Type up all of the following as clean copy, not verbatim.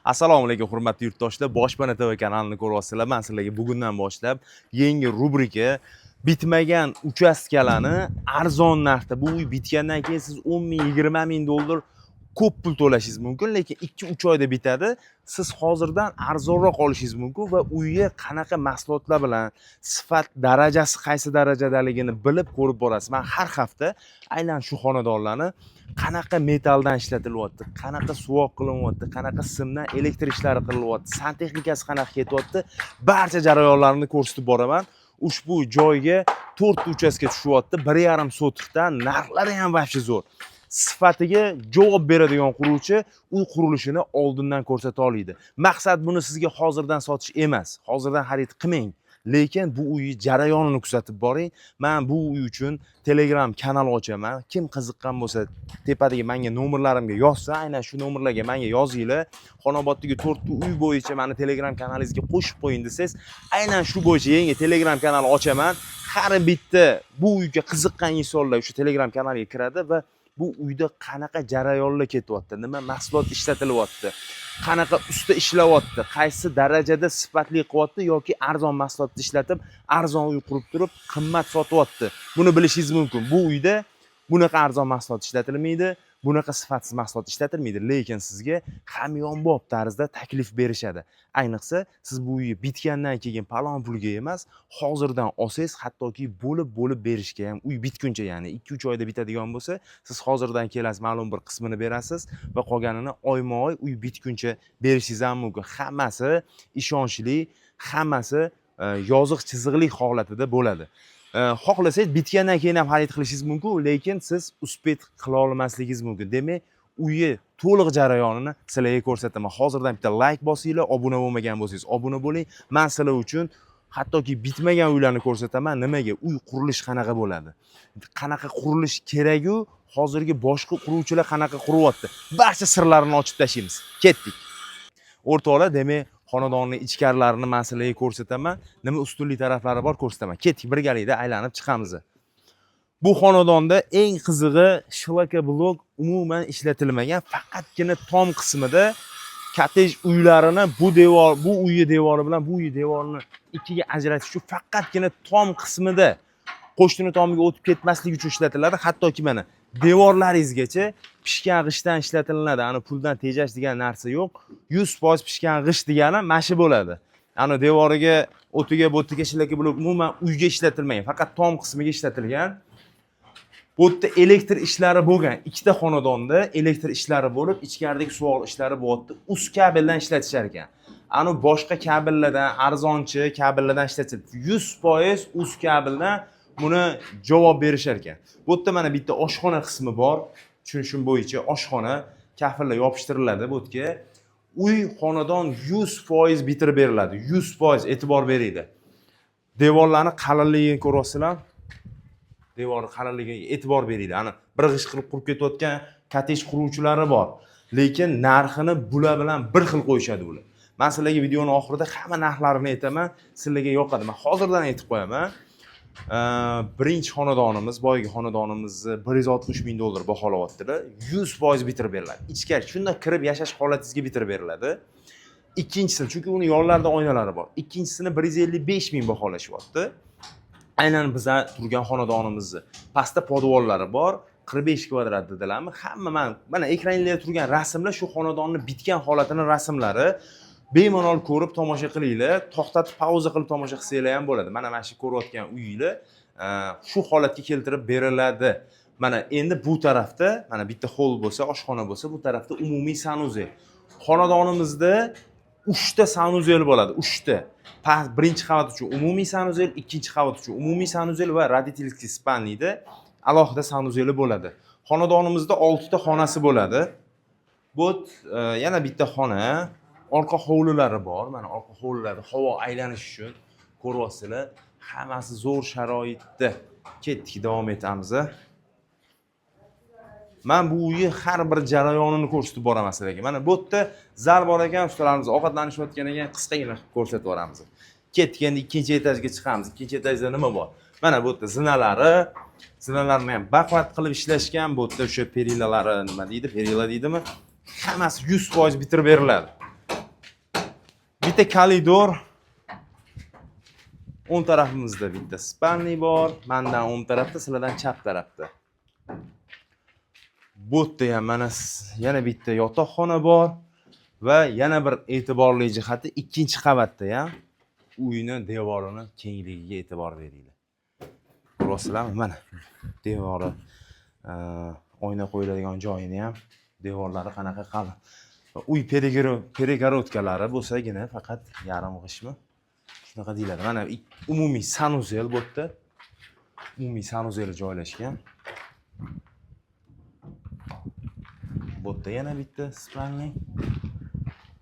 Assalomu alaykum hurmatli yurtdoshlar. Boshpana TV kanalini ko'ryapsizlar. Men sizlarga bugundan boshlab yangi rubrika bitmagan uchastkalarni arzon narxda, bu uy bitgandan keyin siz 10 ming, 20 ming dollar ko'p pul to'lashingiz mumkin, lekin 2-3 oyda bitadi. Siz hozirdan arzonroq olishingiz mumkin va uyga qanaqa mahsulotlar bilan, sifat darajasi qaysi darajadaligini bilib ko'rib borasiz. Men har hafta aynan shu xonadonlarni qanaqa metaldan ishlatilyapti, qanaqa suvoq qilinyapti, qanaqa simdan elektr ishlari qilinyapti, santexnikasi qanaqa ketyapti, barcha jarayonlarini ko'rsatib boraman. Ushbu joyga 4 uchastka tushyapti, 1,5 sotikdan, narxlari ham vobshe zo'r. Sifatiga javob beradigan quruvchi uy qurilishini oldindan ko'rsata oladi. Maqsad buni sizga hozirdan sotish emas, hozirdan xarid qilmang. Lekin bu uy jarayonini kuzatib boring. Men bu uy uchun Telegram kanal ochaman. Kim qiziqqan bo'lsa, tepadagi menga nomerlarimga yozsa, aynan shu nomerlarga menga yozinglar. Xonoboddagi 4 ta uy bo'yicha meni Telegram kanalingizga qo'shib qo'ying desangiz, aynan shu bo'yicha yangi Telegram kanal ochaman. Har bitta bu uyga qiziqqan insonlar o'sha Telegram kanaliga kiradi va bu uyda qanaqa jarayonlar ketyapti, nima mahsulot ishlatilyapti, qanaqa usta ishlayapti, qaysi darajada sifatli qilyapti yoki arzon mahsulotni ishlatib, arzon uy qurib turib, qimmat sotyapti. Buni bilishingiz mumkin. Bu uyda bunaqa arzon mahsulot ishlatilmaydi, bunaqa sifatsiz mahsulot ishlatilmaydi, lekin sizga hamyonbop tarzda taklif berishadi. Ayniqsa siz bu uyni bitgandan keyin palon pulga emas, hozirdan olsangiz, hattoki bo'lib berishga ham uy bitguncha, ya'ni 2-3 oyda bitadigan bo'lsa, siz hozirdan kelasiz, ma'lum bir qismini berasiz va qolganini oyma-oy uy bitguncha berishingiz ham mumkin. Hammasi ishonchli, hammasi yoziq chiziqli holatida bo'ladi. Xohlasangiz bitgandan keyin ham xarid qilishingiz mumkin, lekin siz uspet qila olmasligingiz mumkin. Demak, uyni to'liq jarayonini sizlarga ko'rsataman. Hozirdan bitta like bosinglar, obuna bo'lmagan bo'lsangiz obuna bo'ling. Men sizlar uchun hattoki bitmagan uylarni ko'rsataman. Nimaga? Uy qurilish qanaqa bo'ladi? Qanaqa qurilish kerak-u, hozirgi boshqa quruvchilar qanaqa quryapti? Barcha sirlarini ochib tashlaymiz. Ketdik. O'rtoqlar, demak, xonadonning ichkarilarini men sizlarga ko'rsataman. Nima ustunlik taraflari bor ko'rsataman. Ketdik, birgalikda aylanib chiqamiz. Bu xonadonda eng qizig'i shlaka blok umuman ishlatilmagan, faqatgina tom qismida kottej uylarini bu uyni devori bilan bu uyni devorini ikkiga ajratish uchun faqatgina tom qismida qo'shni tomiga o'tib ketmaslik uchun ishlatiladi. Hattoki mana devorlaringizgacha pishgan g'ishtdan ishlatilinadi. Ani puldan tejash degan narsa yo'q. 100% pishgan g'isht degani mana shu bo'ladi. Ani devoriga, o'tiga, bo'tiga shlaka blok umuman uyga ishlatilmagan, faqat tom qismiga ishlatilgan. Bu yerda elektr ishlari bo'lgan. Ikkita xonadonda elektr ishlari bo'lib, ichkaridagi suvoq ishlari bo'lyapti. Uz kabeldan ishlatishar ekan. Ani boshqa kabellardan, arzonchi kabellardan ishlatiladi. 100% uz kabeldan buni javob berishar ekan. Bu yerda mana bitta oshxona qismi bor. Tushunishim bo'yicha oshxona kafillar yopishtiriladi bu yerga. Uy xonadon 100% bitirib beriladi. 100% e'tibor beringlar. Devorlarning qalinligini ko'ryapsizlar. Devor qalinligiga e'tibor beringlar. Ani bir g'ish qilib qurib ketayotgan kottej quruvchilari bor. Lekin narxini bular bilan bir xil qo'yishadi ular. Men sizlarga videoning oxirida hamma narxlarini aytaman, sizlarga yoqadi. Men hozirdan aytib qo'yaman. Birinchi xonadonimiz, boyagi xonadonimizni 160 ming dollar baholayaptilar. 100% bitirib beriladi. Ichkari shunda kirib yashash holatingizga bitirib beriladi. Ikkinchisi, chunki uni yonlarida oynalari bor. Ikkinchisini 155 ming baholashyapti. Aynan bizlar turgan xonadonimizni pastda podvollari bor, 45 kvadrat dedilarmi? Hamma mana ekraningizda turgan rasmlar shu xonadonning bitgan holatini rasmlari. Bemalol ko'rib tomosha qilinglar, to'xtatib pauza qilib tomosha qilsanglar ham bo'ladi. Mana shu ko'rayotgan uyinglar shu holatga keltirib beriladi. Mana endi bu tarafda mana bitta hol bo'lsa, oshxona bo'lsa, bu tarafda umumiy sanuzel. Xonadonimizda 3 ta sanuzel bo'ladi, 3 ta. Birinchi qavat uchun umumiy sanuzel, ikkinchi qavat uchun umumiy sanuzel va родительский spalniyda alohida sanuzeli bo'ladi. Xonadonimizda 6 ta xonasi bo'ladi. Bu yana bitta xona, orqa hovlilari bor. Mana orqa hovlilarda havo aylanish uchun ko'ryapsizlar. Hammasi zo'r sharoitda. Ketdik, davom etamiz. Men bu uyni har bir jarayonini ko'rsatib boraman sizlarga. Mana bu yerda zal bor ekan, ustalarimiz ovqatlanishayotgan ekan, qisqagina ko'rsatib boramiz. Ketdik, endi ikkinchi etajga chiqamiz. Ikkinchi etajda nima bor? Mana bu yerda zinalarni ham baquvvat qilib ishlashgan. Bu yerda o'sha perilalari nima deydi? Perila deydimi? Hammasi 100% bitirib beriladi. Bitta koridor. O'ng tarafimizda bitta spalniy bor. Mendan o'ng tarafda, sizlardan chap tarafda. Bu yerda ham mana yana bitta yotoqxona bor va yana bir e'tiborli jihati ikkinchi qavatda ham uyni devorini kengligiga e'tibor beringlar. Ko'ryapsizlarmi? Mana devori, oyna qo'yiladigan joyini ham, devorlari qanaqa qalin. Uy перегородкалari bo'lsagina faqat yarim g'ishmi? Shunaqa deyiladi. Mana umumiy sanuzel bu yerda. Umumiy sanuzel joylashgan. Bu yerda yana bitta spalniy.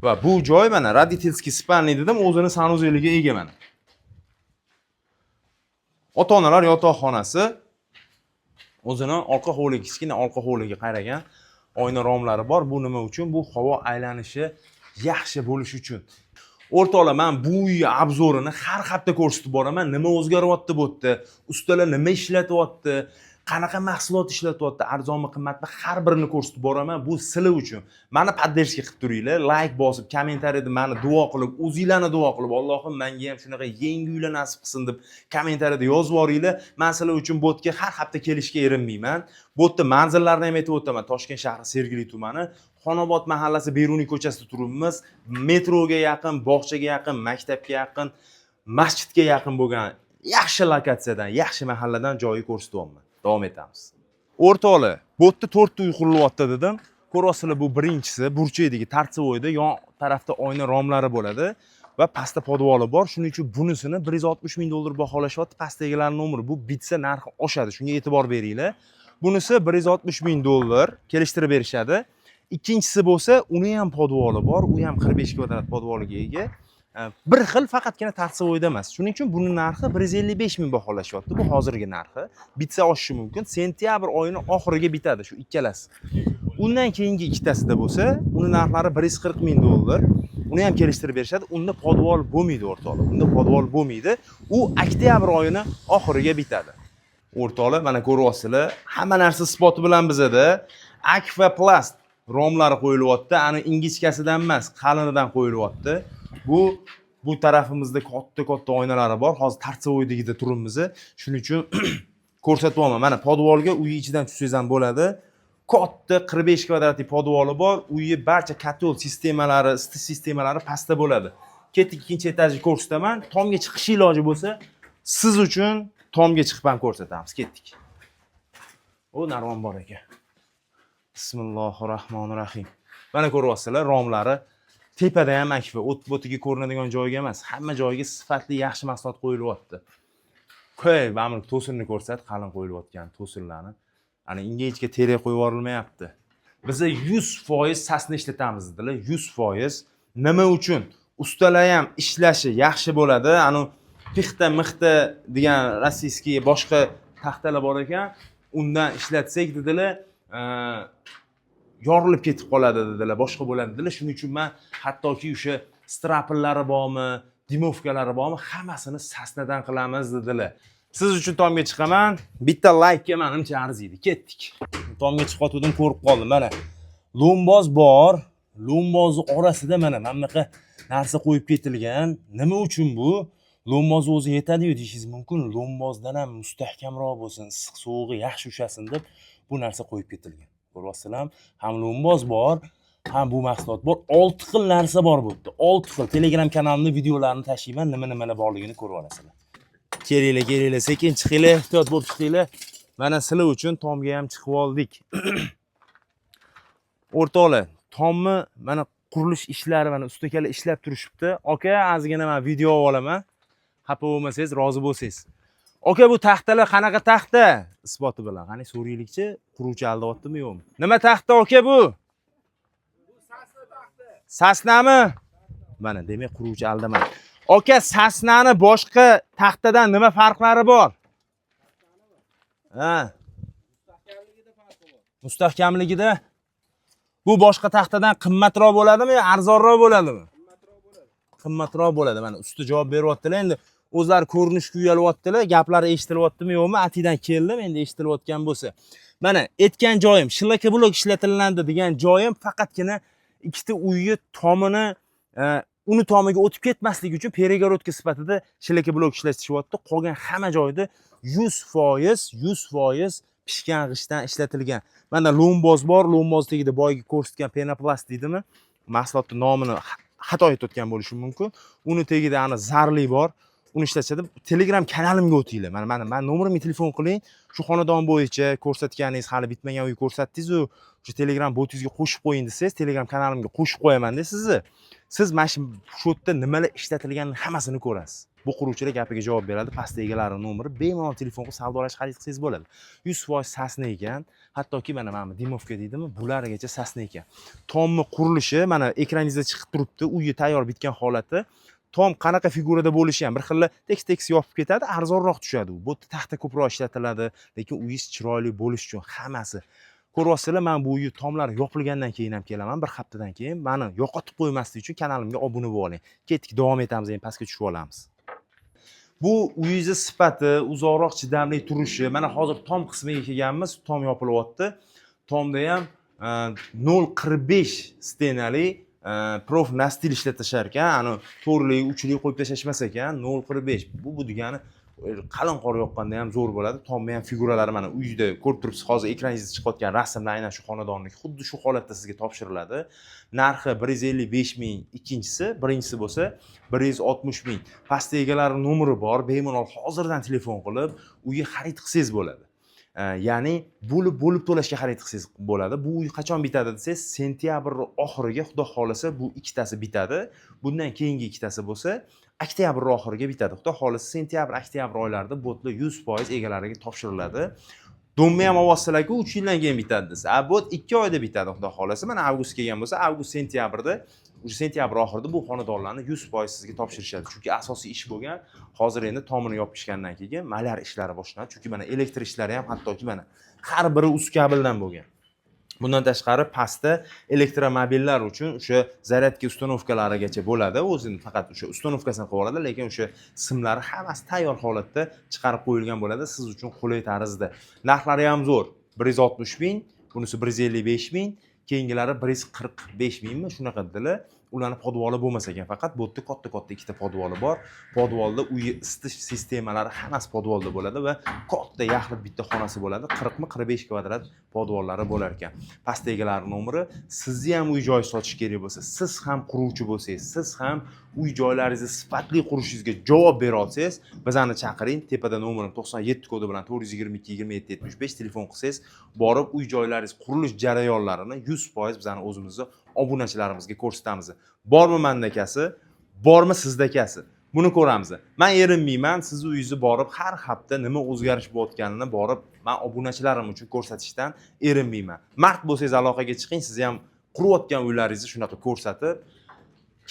Va bu joy mana родительский spalniy dedim, o'zini sanuzeliga ega mana. Ota-onalar yotoqxonasi o'zini orqa hovliga, kichkina orqa hovliga qaragan oyna romlari bor. Bu nima uchun? Bu havo aylanishi yaxshi bo'lish uchun. O'rtoqlar, men bu uy obzorini har hafta ko'rsatib boraman. Nima o'zgaryapti bu yerda? Ustalar nima ishlatyapti? Qanaqa mahsulot ishlatyapti? Arzonmi, qimmatmi? Har birini ko'rsatib boraman. Bu sizlar uchun. Meni podдержка qilib turinglar, like bosib, kommentariyada meni duo qilib, o'zingizlarni duo qilib, Allohim menga ham shunaqa yangi uylar nasib qilsin deb kommentariyada yozib boringlar. Men sizlar uchun bu yerga har hafta kelishga erinmayman. Bu yerda manzillarni ham aytib o'taman. Toshkent shahri Sergeli tumani, Xonobod mahallasi Beruniy ko'chasida turibmiz. Metroga yaqin, bog'chaga yaqin, maktabga yaqin, masjidga yaqin bo'lgan yaxshi lokatsiyadan, yaxshi mahalladan joyi ko'rsatyapman. Davom etamiz. O'rtoqlar, bu yerda 4 ta uy qurilyapti dedim. Ko'ryapsizlar, bu birinchisi burchakdagi tartsovoyda yon tarafda oyna romlari bo'ladi va pastda podvoli bor. Shuning uchun bunisini 160 ming dollar baholashyapti. Pastdagilarning nomeri bu bitsa narxi oshadi. Shunga e'tibor beringlar. Bunisi 160 ming dollar kelishtirib berishadi. Ikkinchisi bo'lsa, uni ham podvoli bor, u ham 45 kvadrat podvoliga ega. Bir xil faqatgina tartsovoyda emas. Shuning uchun buni narxi 155 ming baholashyapti. Bu hozirgi narxi. Bitsa oshishi mumkin. Sentyabr oyining oxiriga bitadi shu ikkalasi. Undan keyingi ikkitasida bo'lsa, uni narxlari 140 ming dollar. Uni ham kelishtirib berishadi. Unda podvol bo'lmaydi o'rtoqlar. Unda podvol bo'lmaydi. U oktyabr oyining oxiriga bitadi. O'rtoqlar, mana ko'ryapsizlar, hamma narsa spot bilan bizada Aquaplast romlari qo'yilyapti. Ani ingichkasidan emas, qalinidan qo'yilyapti. Bu tarafimizda katta oynalari bor. Hozir tartsovoydagida turibmiz. Shuning uchun ko'rsatyapman. Mana podvolga uy ichidan tushsangiz ham bo'ladi. Katta 45 kvadratli podvoli bor. Uyni barcha kotol sistemalari, isitish sistemalari pastda bo'ladi. Ketdik, ikkinchi etajga ko'rsataman. Tomga chiqish iloji bo'lsa, siz uchun tomga chiqib ham ko'rsatamiz. Ketdik. O, narvon bor ekan. Bismillahirrohmanirrohim. Mana ko'ryapsizlar, romlari tepada ham akfa, o't-bo'tiga ko'rinadigan joyga emas, hamma joyga sifatli yaxshi mahsulot qo'yilyapti. Qo'y, mana to'sinni ko'rsat, qalin qo'yilayotgan to'sinlarni. Ana ingichka tere qo'yib yuborilmayapti. Biz 100% sasni ishlatamiz dedilar, 100%. Nima uchun? Ustalar ham ishlashi yaxshi bo'ladi. Ana pixta-mixta degan rossiyskiy boshqa taxtalar bor ekan, undan ishlatsak dedilar, yorilib ketib qoladi dedilar, boshqa bo'ladi dedilar. Shuning uchun men hattoki o'sha strapillari bormi, dimovkalari bormi, hammasini sasnadan qilamiz dedilar. Siz uchun tomga chiqaman. Bitta like-ga menimcha arziydi. Ketdik. Tomga chiqotdim, ko'rib qoldim. Mana lomboz bor. Lombozni orasida mana bunaqa narsa qo'yib ketilgan. Nima uchun bu? Lomboz o'zi yetadi-yu deyishingiz mumkin. Lombozdan ham mustahkamroq bo'lsin, issiq sovug'i yaxshi ushasin deb bu narsa qo'yib ketilgan. Ko'ryapsizlarmi? Ham lomboz bor, ham bu mahsulot bor. 6 xil narsa bor bu yerda. 6 xil. Telegram kanalimda videolarini tashlayman, nima-nimalar borligini ko'rib olasizlar. Kelinglar, sekin chiqinglar, ehtiyot bo'lib chiqinglar. Mana sizlar uchun tomga ham chiqib oldik. O'rtoqlar, tomni mana qurilish ishlari mana ustakalar ishlab turishibdi. Aka, ozgina men video olaman. Xafa bo'lmasangiz, rozi bo'lsangiz. Aka, bu taxtalar qanaqa taxta? Isboti bilan. Qani so'raylikchi, quruvchi aldayaptimi yo'qmi? Nima taxta aka bu? Bu sasna taxta. Sasnami? Mana demak quruvchi aldamadi. Aka, sasnani boshqa taxtadan nima farqlari bor? Ha. Mustahkamligida farqi bor. Mustahkamligida bu boshqa taxtadan qimmatroq bo'ladimi yo arzonroq bo'ladimi? Qimmatroq bo'ladi. Qimmatroq bo'ladi. Mana usta javob beryaptilar. Endi o'zlari ko'rinishga uyalyaptilar. Gaplari eshitilyaptimi yo'qmi? Atidan keldim, endi eshitilayotgan bo'lsa. Mana aytgan joyim, shilaka blok ishlatiladi degan joyim faqatgina ikkita uyni tomini uni tomiga o'tib ketmasligi uchun перегородка sifatida shlaka blok ishlatishyapti. Qolgan hamma joyda 100% pishgan g'ishtdan ishlatilgan. Mana lomboz bor, lomboz tagida boyagi ko'rsatgan penoplast deydimi? Mahsulotning nomini xato aytayotgan bo'lishim mumkin. Uni tagida ana zarli bor. Uni ishlatishadi. Telegram kanalimga o'tinglar. Mana nomerimga telefon qiling. Shu xonadon bo'yicha ko'rsatganingiz hali bitmagan uy ko'rsatdingiz-ku, shu Telegram botingizga qo'shib qo'ying desangiz, Telegram kanalimga qo'shib qo'yaman-da sizni. Siz mana shu yerda nimalar ishlatilganini hammasini ko'rasiz. Bu quruvchilar gapiga javob beradi. Pastda egalari nomeri bemalol telefon qilib savdolash xarid qilsangiz bo'ladi. 100% sasna ekan. Hattoki mana Dimovka deydimi? Bulargacha sasna ekan. Tomni qurilishi mana ekraningizda chiqib turibdi. Uyi tayyor bitgan holati. Tom qanaqa figurada bo'lishi ham bir xilla tekst yopib ketadi, arzonroq tushadi u. Bu taxta ko'proq ishlatiladi, lekin uyingiz chiroyli bo'lish uchun hammasi. Ko'ryapsizlar, men bu uy tomlar yopilgandan keyin ham kelaman, bir haftadan keyin. Meni yo'qotib qo'ymaslik uchun kanalimga obuna bo'ling. Ketdik, davom etamiz, endi pastga tushib olamiz. Bu uyingiz sifati, uzoqroq chidamli turishi. Mana hozir tom qismiga kelganmiz, tom yopilyapti. Tomda ham 0.45 stenali prof nastil ishlatishar ekan. Ani to'rlik, uchlik qo'yib tashlashmas ekan. 0.45. Bu degani qalin qor yoqqanda ham zo'r bo'ladi. Tomni ham figuralari mana uyda ko'rib turibsiz. Hozir ekraningizda chiqayotgan rasmlar aynan shu xonadonniki xuddi shu holatda sizga topshiriladi. Narxi 155 ming, birinchisi bo'lsa 160 ming. Pastda egalari nomeri bor. Bemalol hozirdan telefon qilib uyni xarid qilsangiz bo'ladi. Ya'ni bo'lib to'lashga xarid qilsangiz bo'ladi. Bu uy qachon bitadi desangiz, sentyabr oxiriga xudo xolasa bu ikkitasi bitadi. Bundan keyingi ikkitasi bo'lsa, oktyabr oxiriga bitadi. Xudo xolasa sentyabr, oktyabr oylarida botlar 100% egalariga topshiriladi. Domni ham olyapsizlar-ku, 3 yildan keyin bitadi desa. Bot 2 oyda bitadi xudo xolasa. Mana avgust kelgan bo'lsa, avgust sentyabrda, o'sha sentyabr oxirida bu xonadonlarni 100% sizga topshirishadi. Chunki asosiy ish bo'lgan, hozir endi tomini yopishgandan keyin malyar ishlari boshlanadi. Chunki mana elektr ishlari ham hattoki mana har biri uz kabeldan bo'lgan. Bundan tashqari pastda elektromobillar uchun o'sha zaryadka ustanovkalarigacha bo'ladi. O'zini faqat o'sha ustanovkasini qilib oladi, lekin o'sha simlari hammasi tayyor holatda chiqarib qo'yilgan bo'ladi. Siz uchun qulay tarzda. Narxlari ham zo'r. 160 ming, bunisi 155 ming, keyingilari 145 mingmi, shunaqa dedilar. Ularni podvoli bo'lmas ekan, faqat bu yerda katta ikkita podvoli bor. Podvolda uy isitish sistemalari hammasi podvolda bo'ladi va katta yaxlit bitta xonasi bo'ladi. 40 mi 45 kvadrat podvollari bo'lar ekan. Pastda egalari nomeri, sizni ham uy joy sotish kerak bo'lsa, siz ham quruvchi bo'lsangiz, siz ham uy joylaringizni sifatli qurishingizga javob bera olsangiz, bizani chaqiring. Tepada nomerim 97 kodi bilan 422 27 75 telefon qilsangiz, borib uy joylaringiz qurilish jarayonlarini 100% bizani o'zimizni obunachilarimizga ko'rsatamiz. Bormi mandakasi, bormi sizdakasi? Buni ko'ramiz. Men erinmayman, siz uyingizni borib har hafta nima o'zgarish bo'layotganini borib men obunachilarim uchun ko'rsatishdan erinmayman. Mart bo'lsangiz aloqaga chiqing, siz ham qurayotgan uylaringizni shunaqa ko'rsatib,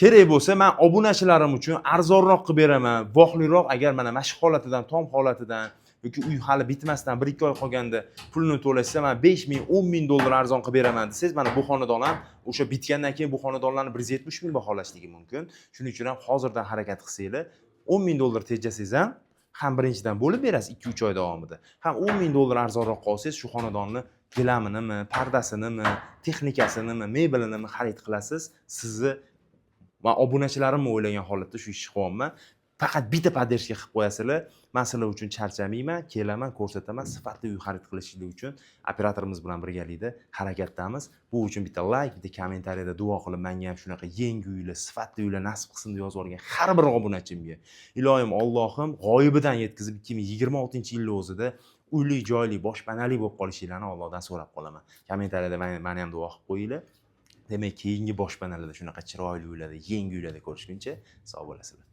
kerak bo'lsa men obunachilarim uchun arzonroq qilib beraman. Vohliroq agar mana shu holatidan, tom holatidan yoki uy hali bitmasdan 1-2 oy qolganda pulni to'lashsa, men 5 ming, 10 ming dollar arzon qilib beraman desangiz, mana bu xonadon ham o'sha bitgandan keyin bu xonadonlarni 170 ming baholashligi mumkin. Shuning uchun ham hozirdan harakat qilsanglar, 10 ming dollar tejasangiz ham birinchidan bo'lib berasiz 2-3 oy davomida. Ham 10 ming dollar arzonroq qolsangiz, shu xonadonni gilaminimi, pardasinimi, texnikasinimi, mebelinimi xarid qilasiz. Sizni va obunachilarimni o'ylagan holatda shu ishni qilyapman. Faqat bitta poddershka qilib qo'yasizlar. Men sizlar uchun charchamayman, kelaman, ko'rsataman. Sifatli uy xarid qilishinglar uchun operatorimiz bilan birgalikda harakatdamiz. Bu uchun bitta like, bitta kommentariyada duo qilib, menga ham shunaqa yangi uylar, sifatli uylar nasib qilsin deb yozib olgan har bir obunachimga. Ilohim Allohim g'oyibidan yetkazib 2026-yilning o'zida uyli, joyli, boshpanali bo'lib qolishinglarni Allohdan so'rab qolaman. Kommentariyada meni ham duo qilib qo'yinglar. Demak, keyingi boshpanalarda shunaqa chiroyli uylarda, yangi uylarda ko'rishguncha sog' bo'lasizlar.